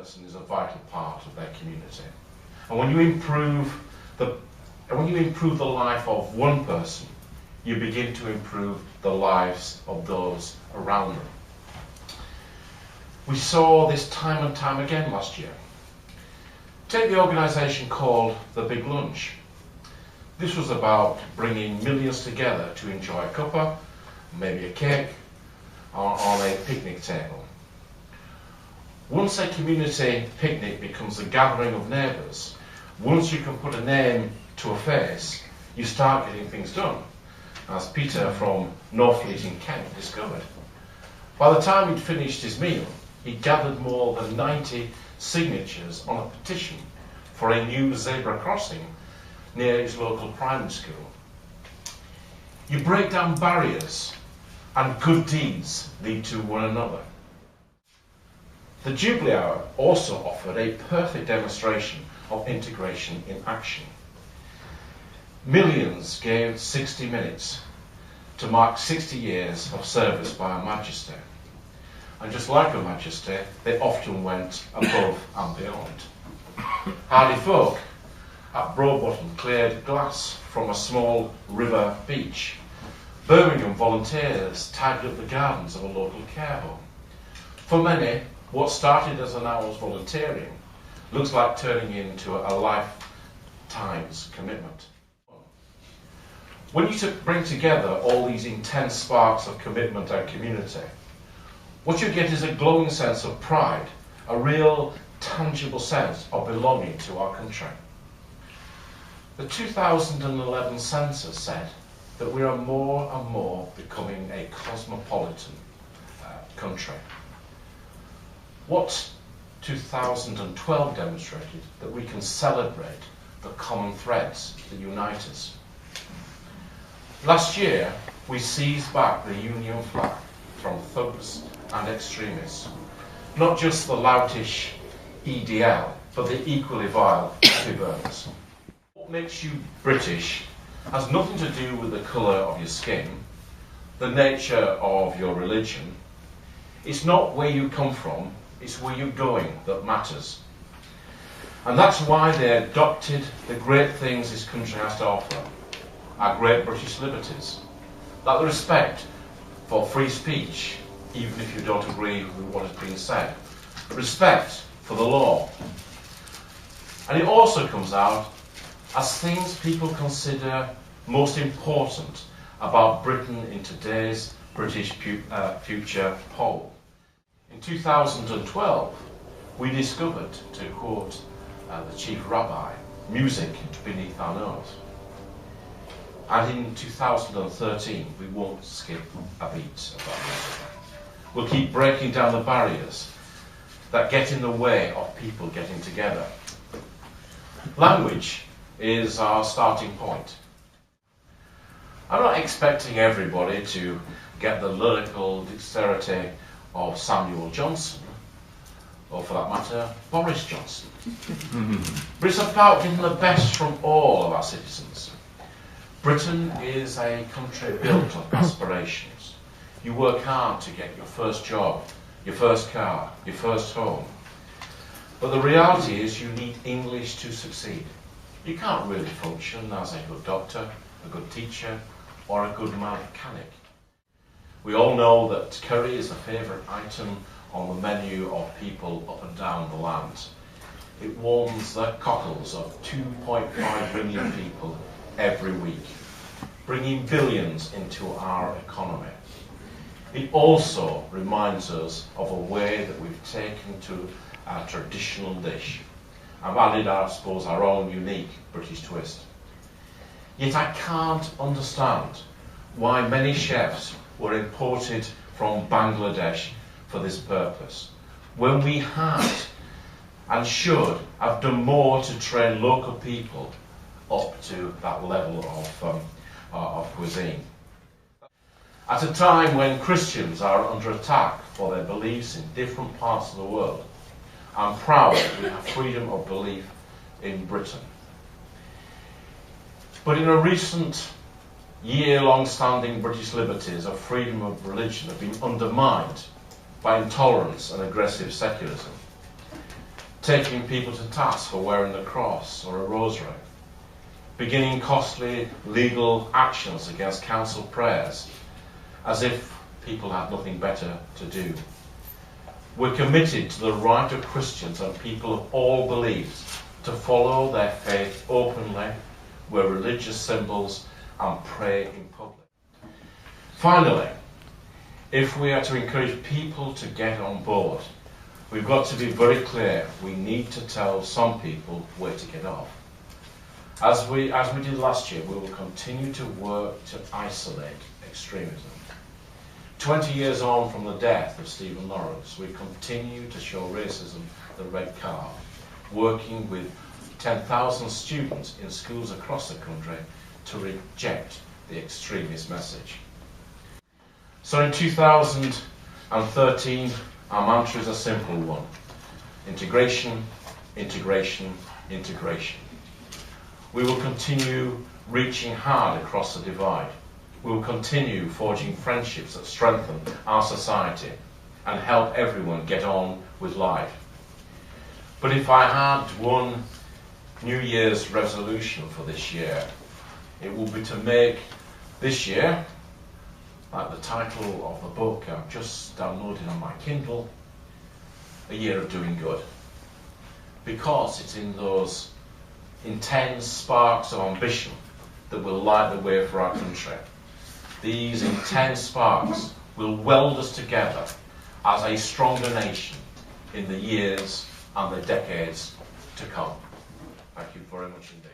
person is a vital part of their community. And when you improve the life of one person, you begin to improve the lives of those around them. We saw this time and time again last year. Take the organisation called The Big Lunch. This was about bringing millions together to enjoy a cuppa, maybe a cake, on a picnic table. Once a community picnic becomes a gathering of neighbours, once you can put a name to a face, you start getting things done, as Peter from Northfleet in Kent discovered. By the time he'd finished his meal, he'd gathered more than 90 signatures on a petition for a new zebra crossing near his local primary school. You break down barriers, and good deeds lead to one another. The Jubilee Hour also offered a perfect demonstration of integration in action. Millions gave 60 minutes to mark 60 years of service by Her Majesty. And just like Her Majesty, they often went above and beyond. Hardy folk at Broadbottom cleared glass from a small river beach. Birmingham volunteers tidied up the gardens of a local care home. For many, what started as an hour's volunteering looks like turning into a lifetime's commitment. When you bring together all these intense sparks of commitment and community, what you get is a glowing sense of pride, a real tangible sense of belonging to our country. The 2011 census said that we are more and more becoming a cosmopolitan country. What 2012 demonstrated that we can celebrate the common threads that unite us. Last year, we seized back the Union flag from thugs and extremists. Not just the loutish EDL, but the equally vile happy burners. What makes you British has nothing to do with the colour of your skin, the nature of your religion. It's not where you come from, it's where you're going that matters. And that's why they adopted the great things this country has to offer. Our great British liberties, like the respect for free speech, even if you don't agree with what has been said, respect for the law. And it also comes out as things people consider most important about Britain in today's British Future poll. In 2012, we discovered, to quote the Chief Rabbi, music beneath our nose. And in 2013, we won't skip a beat of that music. We'll keep breaking down the barriers that get in the way of people getting together. Language is our starting point. I'm not expecting everybody to get the lyrical dexterity of Samuel Johnson, or for that matter, Boris Johnson. But it's about getting the best from all of our citizens. Britain is a country built on aspirations. You work hard to get your first job, your first car, your first home. But the reality is you need English to succeed. You can't really function as a good doctor, a good teacher, or a good mechanic. We all know that curry is a favourite item on the menu of people up and down the land. It warms the cockles of 2.5 million people every week, bringing billions into our economy. It also reminds us of a way that we've taken to our traditional dish and added, I suppose, our own unique British twist. Yet I can't understand why many chefs were imported from Bangladesh for this purpose, when we had and should have done more to train local people up to that level of cuisine. At a time when Christians are under attack for their beliefs in different parts of the world, I'm proud that we have freedom of belief in Britain. But in a recent year-long standing British liberties of freedom of religion have been undermined by intolerance and aggressive secularism. taking people to task for wearing the cross or a rosary, beginning costly legal actions against council prayers, as if people had nothing better to do. We're committed to the right of Christians and people of all beliefs to follow their faith openly, wear religious symbols, and pray in public. Finally, if we are to encourage people to get on board, we've got to be very clear. We need to tell some people where to get off. As we did last year, we will continue to work to isolate extremism. 20 years on from the death of Stephen Lawrence, we continue to show racism the red card, working with 10,000 students in schools across the country to reject the extremist message. So in 2013, our mantra is a simple one: integration, integration, integration. We will continue reaching hard across the divide. We will continue forging friendships that strengthen our society and help everyone get on with life. But if I had one New Year's resolution for this year, it would be to make this year, like the title of the book I've just downloaded on my Kindle, a year of doing good. Because it's in those intense sparks of ambition that will light the way for our country. These intense sparks will weld us together as a stronger nation in the years and the decades to come. Thank you very much indeed.